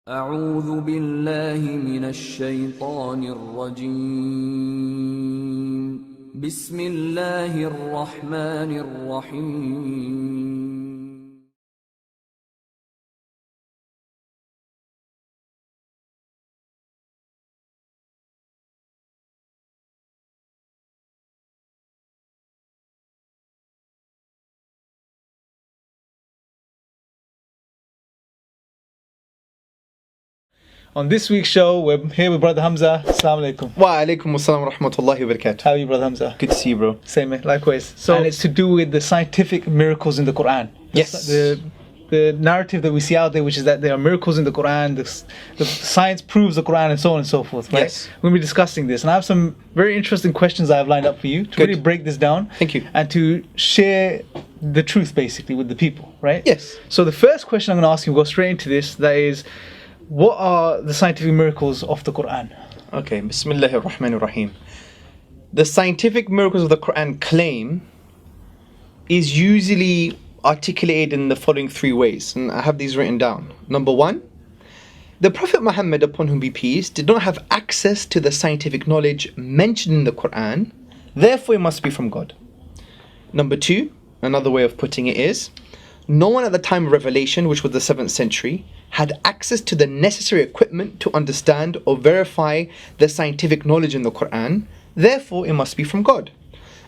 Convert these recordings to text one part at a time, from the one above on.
أعوذ بالله من الشيطان الرجيم بسم الله الرحمن الرحيم On this week's show, we're here with Brother Hamza. Assalamu alaikum. Wa alaikum assalam wa rahmatullahi wa barakatuh. How are you, Brother Hamza? Good to see you, bro. Same, mate. Likewise. And it's to do with the scientific miracles in the Quran. Yes. The narrative that we see out there, which is that there are miracles in the Quran, the science proves the Quran, and so on and so forth, right? Yes. We'll be discussing this. And I have some very interesting questions I have lined up for you to really break this down. Thank you. And to share the truth, basically, with the people, right? Yes. So the first question I'm going to ask you, we'll go straight into this, that is, what are the scientific miracles of the Quran? Okay, Bismillahir Rahmanir Rahim. The scientific miracles of the Quran claim is usually articulated in the following three ways, and I have these written down. Number one, the Prophet Muhammad, upon whom be peace, did not have access to the scientific knowledge mentioned in the Quran, therefore it must be from God. Number two, another way of putting it is, no one at the time of revelation, which was the 7th century, had access to the necessary equipment to understand or verify the scientific knowledge in the Quran, therefore it must be from God.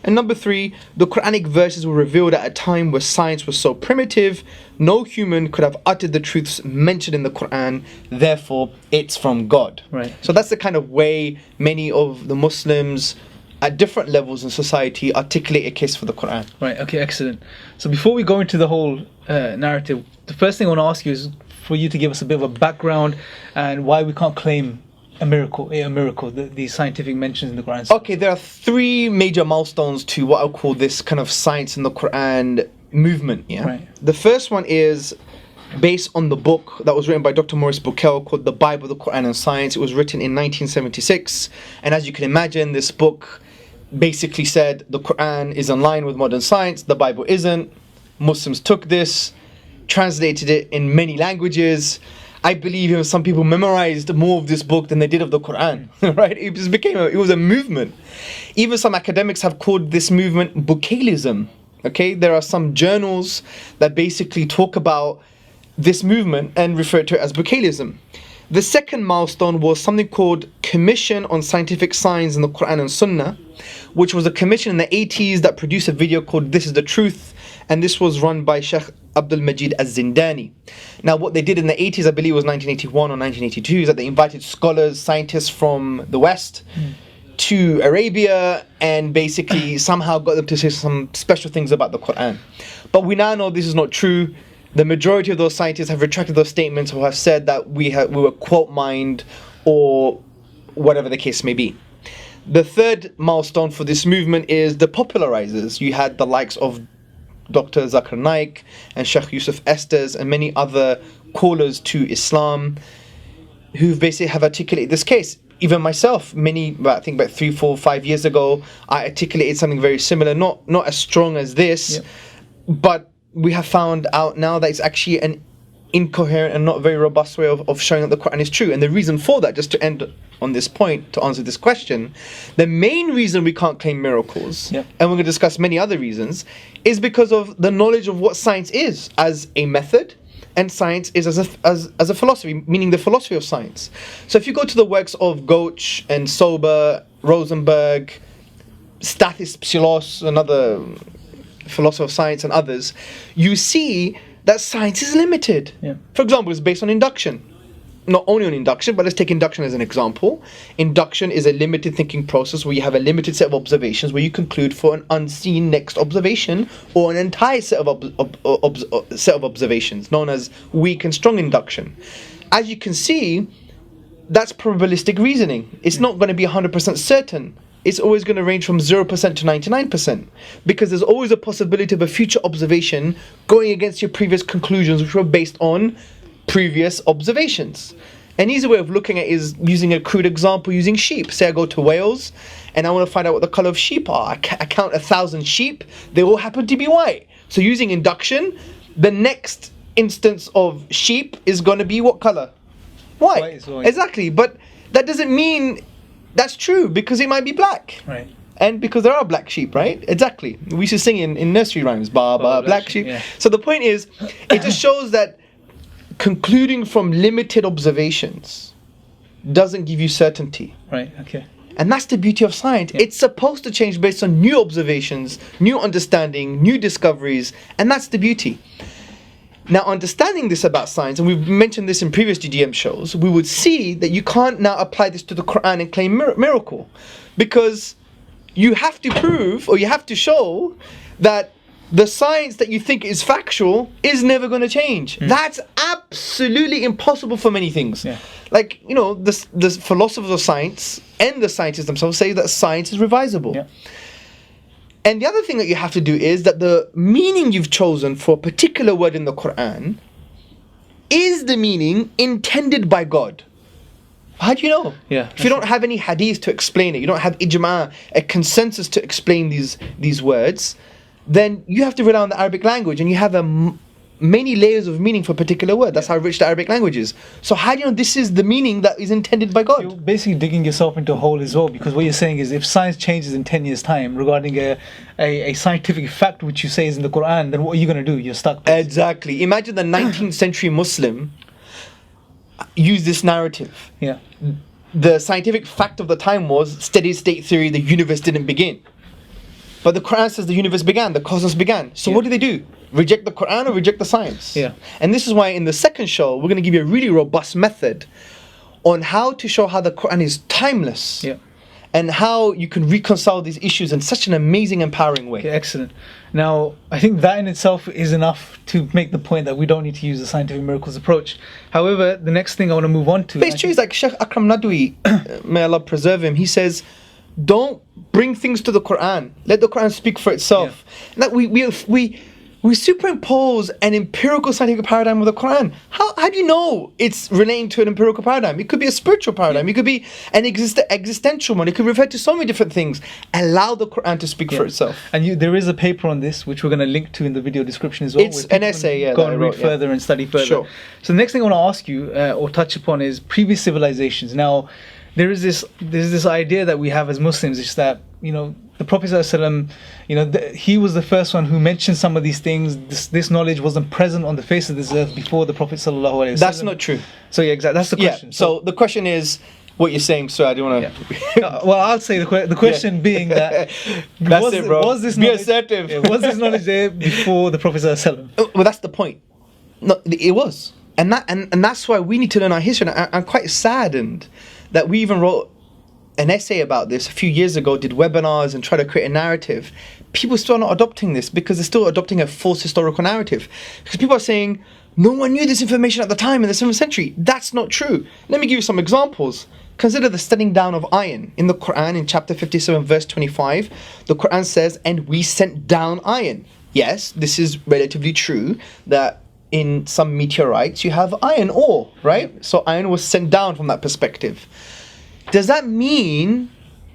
And number three, the Quranic verses were revealed at a time where science was so primitive, no human could have uttered the truths mentioned in the Quran, therefore it's from God. Right. So that's the kind of way many of the Muslims at different levels in society articulate a case for the Quran. Right, okay, excellent. So before we go into the whole narrative, the first thing I want to ask you is for you to give us a bit of a background and why we can't claim a miracle, the scientific mentions in the Quran. Okay, there are three major milestones to what I'll call this kind of science in the Quran movement. Yeah. Right. The first one is based on the book that was written by Dr. Maurice Bucaille called The Bible, the Quran and Science. It was written in 1976, and as you can imagine, this book basically said the Quran is in line with modern science, the Bible isn't. Muslims took this, translated it in many languages. I believe some people memorized more of this book than they did of the Quran, right? It just it was a movement. Even some academics have called this movement Bucaillism, okay? There are some journals that basically talk about this movement and refer to it as Bucaillism. The second milestone was something called Commission on Scientific Science in the Quran and Sunnah, which was a commission in the 80s that produced a video called This is the Truth, and this was run by Sheikh Abdul Majid Az-Zindani. Now what they did in the 80s, I believe it was 1981 or 1982, is that they invited scholars, scientists from the West to Arabia and basically somehow got them to say some special things about the Quran. But we now know this is not true. The majority of those scientists have retracted those statements or have said that we were quote mined or whatever the case may be. The third milestone for this movement is the popularizers. You had the likes of Dr. Zakira Naika and Sheikh Yusuf Estes and many other callers to Islam who basically have articulated this case. Even myself, I think about 3, 4, 5 years ago, I articulated something very similar, not as strong as this, but we have found out now that it's actually an incoherent and not very robust way of showing that the Quran is true. And the reason for that, just to end on this point, to answer this question, the main reason we can't claim miracles, and we're going to discuss many other reasons, is because of the knowledge of what science is as a method, and science is as a philosophy, meaning the philosophy of science. So if you go to the works of Goethe and Sober, Rosenberg, Stathis Psilos, another philosopher of science, and others, you see that science is limited. For example, it's based on induction. Not only on induction, but let's take induction as an example. Induction is a limited thinking process where you have a limited set of observations where you conclude for an unseen next observation or an entire set of observations, known as weak and strong induction. As you can see, that's probabilistic reasoning. It's not going to be 100% certain. It's always going to range from 0% to 99%, because there's always a possibility of a future observation going against your previous conclusions, which were based on previous observations. An easy way of looking at it is using a crude example, using sheep. Say I go to Wales and I want to find out what the color of sheep are. I count 1,000 sheep, they all happen to be white. So using induction, the next instance of sheep is going to be what color? white. White is white. Exactly, but that doesn't mean that's true, because it might be black. Right. And because there are black sheep, right? Exactly. We used to sing in nursery rhymes, black sheep. Yeah. So the point is, it just shows that concluding from limited observations doesn't give you certainty. Right. Okay. And that's the beauty of science. Yeah. It's supposed to change based on new observations, new understanding, new discoveries, and that's the beauty. Now, understanding this about science, and we've mentioned this in previous GDM shows, we would see that you can't now apply this to the Quran and claim miracle, because you have to prove, or you have to show, that the science that you think is factual is never going to change. That's absolutely impossible for many things. Yeah. Like, you know, the philosophers of science and the scientists themselves say that science is revisable. Yeah. And the other thing that you have to do is that the meaning you've chosen for a particular word in the Quran is the meaning intended by God. How do you know? Yeah. If you don't have any hadith to explain it, you don't have ijma, a consensus to explain these words, then you have to rely on the Arabic language, and you have many layers of meaning for a particular word. That's how rich the Arabic language is. So how do you know this is the meaning that is intended by God? You're basically digging yourself into a hole as well, because what you're saying is, if science changes in 10 years' time regarding a scientific fact which you say is in the Quran, then what are you going to do? You're stuck. Exactly. Imagine the 19th century Muslim use this narrative. Yeah. The scientific fact of the time was steady state theory, the universe didn't begin. But the Quran says the universe began, the cosmos began. So what do? Reject the Quran or reject the science? Yeah. And this is why in the second show, we're going to give you a really robust method on how to show how the Quran is timeless. Yeah. And how you can reconcile these issues in such an amazing, empowering way. Okay, excellent. Now, I think that in itself is enough to make the point that we don't need to use the scientific miracles approach. However, the next thing I want to move on to... But it's true, it's like Sheikh Akram Nadwi, may Allah preserve him, he says, don't bring things to the Quran. Let the Quran speak for itself. Yeah. Like we superimpose an empirical scientific paradigm with the Quran. How do you know it's relating to an empirical paradigm? It could be a spiritual paradigm. It could be an existential one. It could refer to so many different things. Allow the Quran to speak for itself. And there is a paper on this, which we're going to link to in the video description as well. It's an essay, Go and read further and study further. Sure. So the next thing I want to ask you or touch upon is previous civilizations. Now, there's this idea that we have as Muslims, is that, you know, the Prophet ﷺ, you know, he was the first one who mentioned some of these things. This knowledge wasn't present on the face of this earth before the Prophet ﷺ. That's not true. So yeah, exactly. That's the question. Yeah. So the question is what you're saying. So I don't want to. Well, I'll say the question being that was this knowledge, assertive. Was this knowledge there before the Prophet ﷺ? Well, that's the point. No, it was, and that's why we need to learn our history. And I'm quite saddened that we even wrote an essay about this a few years ago, did webinars and try to create a narrative. People still are not adopting this because they're still adopting a false historical narrative. Because people are saying, no one knew this information at the time in the 7th century. That's not true. Let me give you some examples. Consider the setting down of iron. In the Quran, in chapter 57, verse 25, the Quran says, and we sent down iron. Yes, this is relatively true, that in some meteorites you have iron ore, right? So iron was sent down from that perspective. Does that mean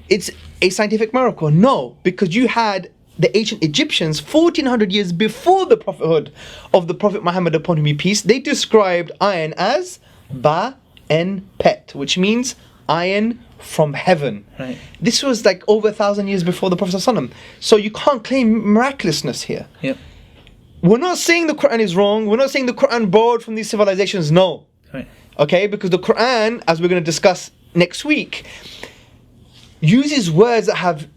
it's a scientific miracle? No, because you had the ancient Egyptians 1400 years before the prophethood of the Prophet Muhammad, upon whom be peace. They described iron as ba-en-pet, which means iron from heaven. Right. This was like over 1,000 years before the Prophet ﷺ. So you can't claim miraculousness here. Yep. We're not saying the Quran is wrong. We're not saying the Quran borrowed from these civilizations. No. Right. Okay, because the Quran, as we're going to discuss next week, uses words that have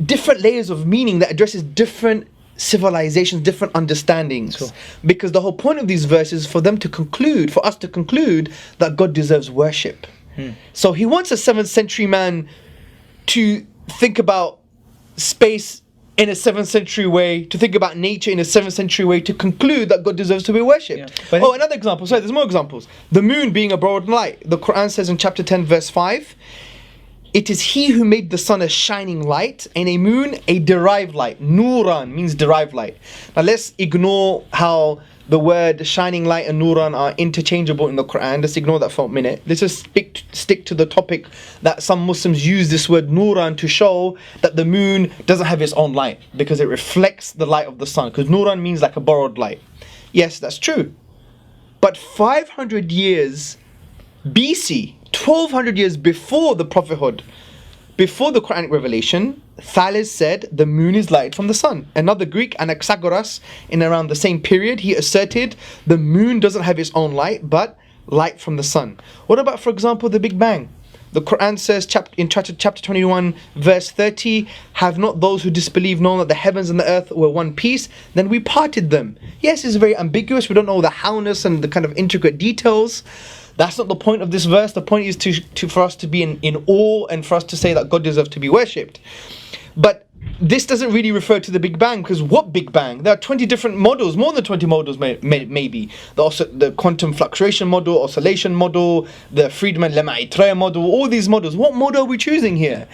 different layers of meaning that addresses different civilizations, different understandings. Sure. Because the whole point of these verses is for them to conclude, for us to conclude that God deserves worship. So he wants a 7th century man to think about space in a 7th century way, to think about nature in a 7th century way, to conclude that God deserves to be worshipped. Yeah. Oh, another example. Sorry, there's more examples. The moon being a broad light. The Quran says in chapter 10, verse 5, it is he who made the sun a shining light and a moon a derived light. Nuran means derived light. Now let's ignore how the word shining light and Nuran are interchangeable in the Quran. Let's ignore that for a minute. Let's just stick to the topic that some Muslims use this word Nuran to show that the moon doesn't have its own light because it reflects the light of the sun. Because Nuran means like a borrowed light. Yes, that's true. But 500 years BC, 1200 years before the prophethood, before the Quranic revelation, Thales said the moon is light from the sun. Another Greek, Anaxagoras, in around the same period, he asserted the moon doesn't have its own light, but light from the sun. What about, for example, the Big Bang? The Quran says in chapter 21, verse 30, have not those who disbelieve known that the heavens and the earth were one piece? Then we parted them. Yes, it's very ambiguous. We don't know the howness and the kind of intricate details. That's not the point of this verse. The point is for us to be in awe and for us to say that God deserves to be worshipped. But this doesn't really refer to the Big Bang, because what Big Bang? There are 20 different models, more than 20 models maybe. The quantum fluctuation model, oscillation model, the Friedman Lemaitre model, all these models. What model are we choosing here?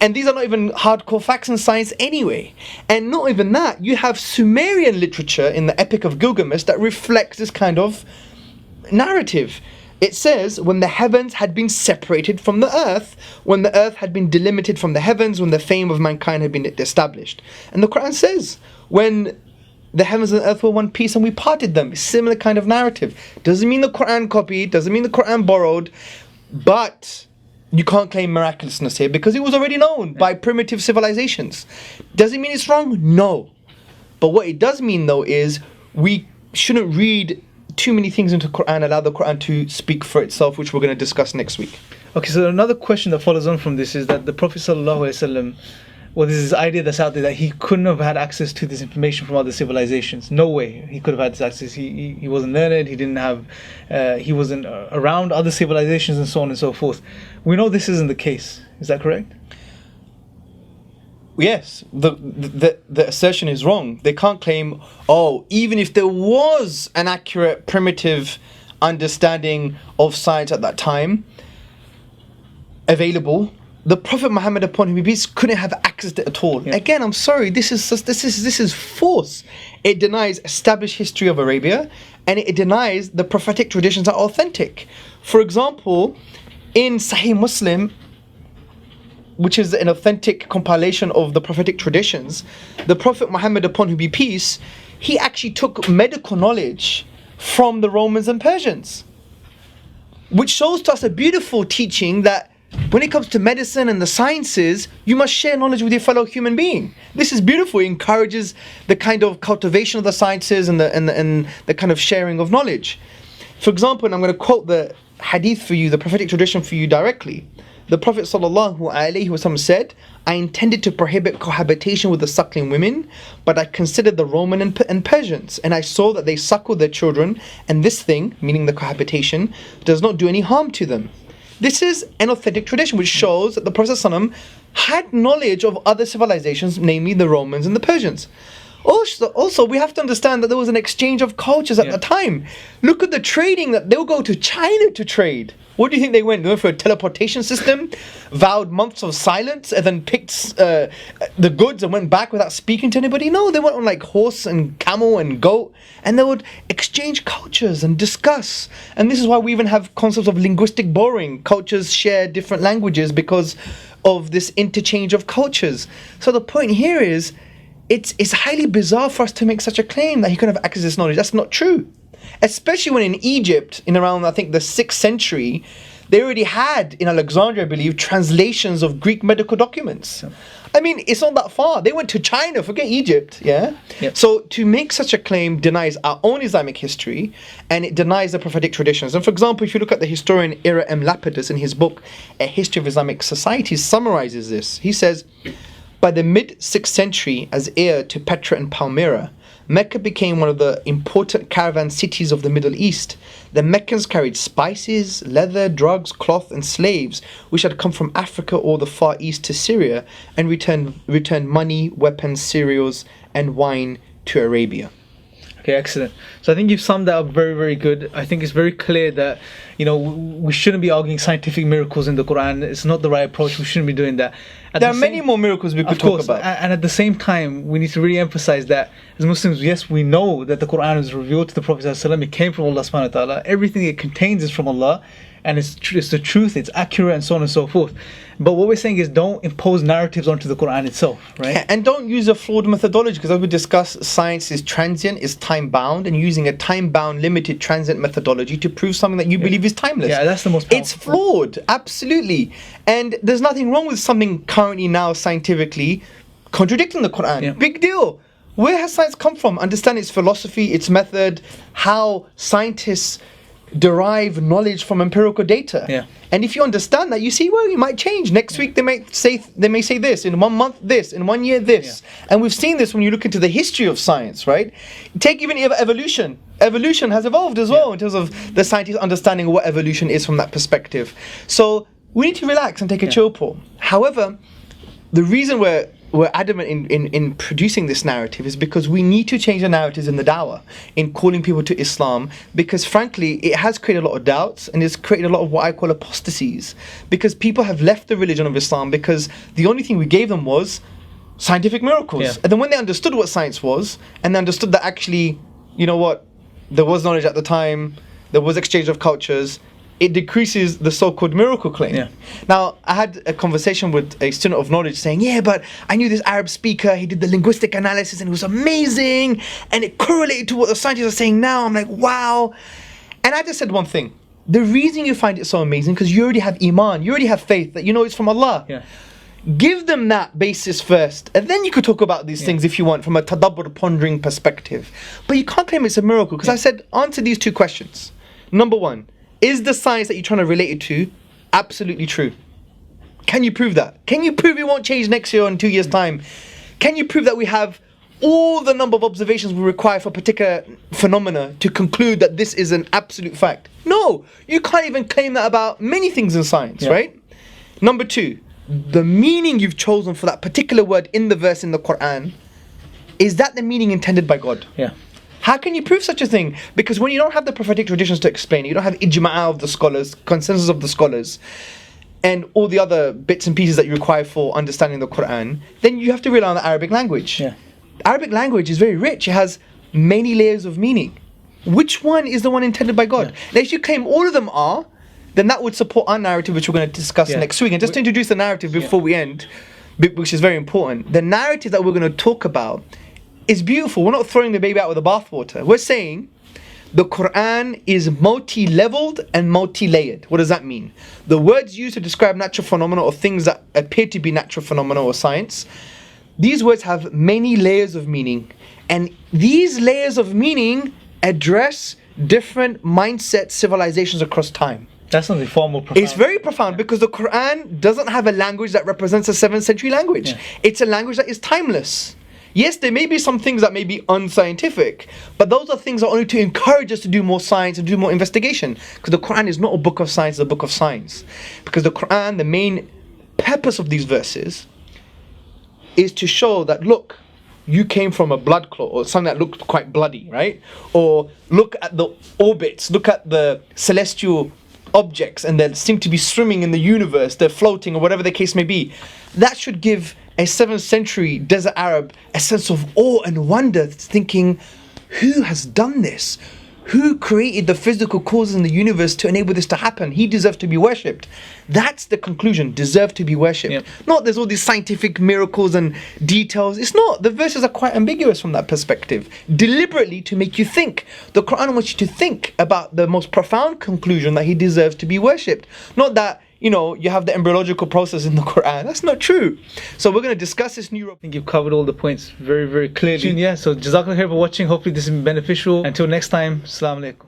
And these are not even hardcore facts in science anyway. And not even that, you have Sumerian literature in the Epic of Gilgamesh that reflects this kind of narrative. It says, when the heavens had been separated from the earth, when the earth had been delimited from the heavens, when the fame of mankind had been established. And the Quran says, when the heavens and the earth were one piece and we parted them. Similar kind of narrative. Doesn't mean the Quran copied, doesn't mean the Quran borrowed, but you can't claim miraculousness here because it was already known by primitive civilizations. Does it mean it's wrong? No. But what it does mean though is we shouldn't read too many things into Quran, allow the Quran to speak for itself, which we're going to discuss next week. Okay, so another question that follows on from this is that the Prophet ﷺ, well, there's this idea that's out there that he couldn't have had access to this information from other civilizations. No way he could have had this access. He wasn't learned, he didn't have, he wasn't around other civilizations and so on and so forth. We know this isn't the case. Is that correct? Yes, the assertion is wrong. They can't claim, oh, even if there was an accurate primitive understanding of science at that time available, the Prophet Muhammad upon him be peace couldn't have access to it at all. Yeah. Again, I'm sorry, this is false. It denies established history of Arabia, and it denies the prophetic traditions are authentic. For example, in Sahih Muslim, which is an authentic compilation of the prophetic traditions, the Prophet Muhammad upon him be peace, he actually took medical knowledge from the Romans and Persians, which shows to us a beautiful teaching that when it comes to medicine and the sciences, you must share knowledge with your fellow human being. This is beautiful. It encourages the kind of cultivation of the sciences and the kind of sharing of knowledge. For example, and I'm going to quote the hadith for you, the prophetic tradition for you directly. The Prophet ﷺ said, I intended to prohibit cohabitation with the suckling women, but I considered the Roman and Persians, and I saw that they suckled their children, and this thing, meaning the cohabitation, does not do any harm to them. This is an authentic tradition which shows that the Prophet ﷺ had knowledge of other civilizations, namely the Romans and the Persians. Also, we have to understand that there was an exchange of cultures at the time. Look at the trading that they'll go to China to trade. What do you think they went? They went for a teleportation system, vowed months of silence, and then picked the goods and went back without speaking to anybody? No, they went on like horse and camel and goat, and they would exchange cultures and discuss. And this is why we even have concepts of linguistic borrowing. Cultures share different languages because of this interchange of cultures. So the point here is, it's highly bizarre for us to make such a claim that he couldn't have access to this knowledge. That's not true. Especially when in Egypt, in around, I think, the 6th century, they already had, in Alexandria, I believe, translations of Greek medical documents. I mean, it's not that far. They went to China, forget Egypt, yeah? Yep. So to make such a claim denies our own Islamic history, and it denies the prophetic traditions. And for example, if you look at the historian Ira M. Lapidus in his book, A History of Islamic Societies, summarizes this. He says, by the mid-6th century, as heir to Petra and Palmyra, Mecca became one of the important caravan cities of the Middle East. The Meccans carried spices, leather, drugs, cloth, and slaves, which had come from Africa or the Far East to Syria, and returned money, weapons, cereals, and wine to Arabia. Okay, excellent. So I think you've summed that up very, very good. I think it's very clear that, we shouldn't be arguing scientific miracles in the Quran. It's not the right approach. We shouldn't be doing that. There are many more miracles we could talk about. And at the same time, we need to really emphasize that as Muslims, yes, we know that the Quran was revealed to the Prophet ﷺ. It came from Allah subhanahu wa ta'ala. Everything it contains is from Allah. and it's the truth, it's accurate, and so on and so forth. But what we're saying is, don't impose narratives onto the Quran itself, right? And don't use a flawed methodology, because as we discussed, science is transient, is time-bound, and using a time-bound, limited, transient methodology to prove something that you believe is timeless. Yeah, that's the most powerful. It's flawed, absolutely. And there's nothing wrong with something currently now scientifically contradicting the Quran. Yeah. Big deal. Where has science come from? Understand its philosophy, its method, how scientists derive knowledge from empirical data. Yeah. And if you understand that, you see, well, it might change. Next week they may say this, in 1 month this, in 1 year this. Yeah. And we've seen this when you look into the history of science, right? Take even evolution. Evolution has evolved as well in terms of the scientists understanding what evolution is from that perspective. So we need to relax and take a chill pill. However, the reason we're adamant in producing this narrative is because we need to change the narratives in the dawah, in calling people to Islam, because frankly it has created a lot of doubts and it's created a lot of what I call apostasies, because people have left the religion of Islam because the only thing we gave them was scientific miracles. Yeah. And then when they understood what science was, and they understood that actually, you know what, there was knowledge at the time, there was exchange of cultures, it decreases the so-called miracle claim. Yeah. Now, I had a conversation with a student of knowledge saying, yeah, but I knew this Arab speaker, he did the linguistic analysis and it was amazing, and it correlated to what the scientists are saying now. I'm like, wow. And I just said one thing. The reason you find it so amazing, because you already have iman, you already have faith that you know it's from Allah. Yeah. Give them that basis first, and then you could talk about these things if you want from a tadabbur, pondering perspective. But you can't claim it's a miracle, because I said, answer these two questions. Number one, is the science that you're trying to relate it to absolutely true? Can you prove that? Can you prove it won't change next year or in 2 years' time? Can you prove that we have all the number of observations we require for a particular phenomena to conclude that this is an absolute fact? No, you can't even claim that about many things in science, right? Number two, the meaning you've chosen for that particular word in the verse in the Quran, is that the meaning intended by God? Yeah. How can you prove such a thing? Because when you don't have the prophetic traditions to explain it, you don't have ijma'ah of the scholars, consensus of the scholars, and all the other bits and pieces that you require for understanding the Quran, then you have to rely on the Arabic language. Yeah. Arabic language is very rich. It has many layers of meaning. Which one is the one intended by God? Now, if you claim all of them are, then that would support our narrative, which we're going to discuss next week. And just to introduce the narrative before we end, which is very important, the narrative that we're going to talk about is beautiful. We're not throwing the baby out with the bathwater. We're saying the Quran is multi-leveled and multi-layered. What does that mean? The words used to describe natural phenomena or things that appear to be natural phenomena or science, these words have many layers of meaning. And these layers of meaning address different mindsets, civilizations across time. That's something far more profound. It's very profound because the Quran doesn't have a language that represents a 7th century language. It's a language that is timeless. Yes, there may be some things that may be unscientific, but those are things that are only to encourage us to do more science and do more investigation. Because the Quran is not a book of science, it's a book of science. Because the Quran, the main purpose of these verses is to show that, look, you came from a blood clot or something that looked quite bloody, right? Or look at the orbits, look at the celestial objects and they seem to be swimming in the universe, they're floating or whatever the case may be. That should give a 7th century desert Arab a sense of awe and wonder, thinking, who has done this? Who created the physical causes in the universe to enable this to happen? He deserves to be worshipped. That's the conclusion, deserve to be worshipped. Not there's all these scientific miracles and details. It's not. The verses are quite ambiguous from that perspective. Deliberately to make you think. The Quran wants you to think about the most profound conclusion that he deserves to be worshipped. Not that, you know, you have the embryological process in the Quran. That's not true. So we're going to discuss this new... I think you've covered all the points very, very clearly. Yeah, so Jazakallah khair for watching. Hopefully this has been beneficial. Until next time, Assalamu alaikum.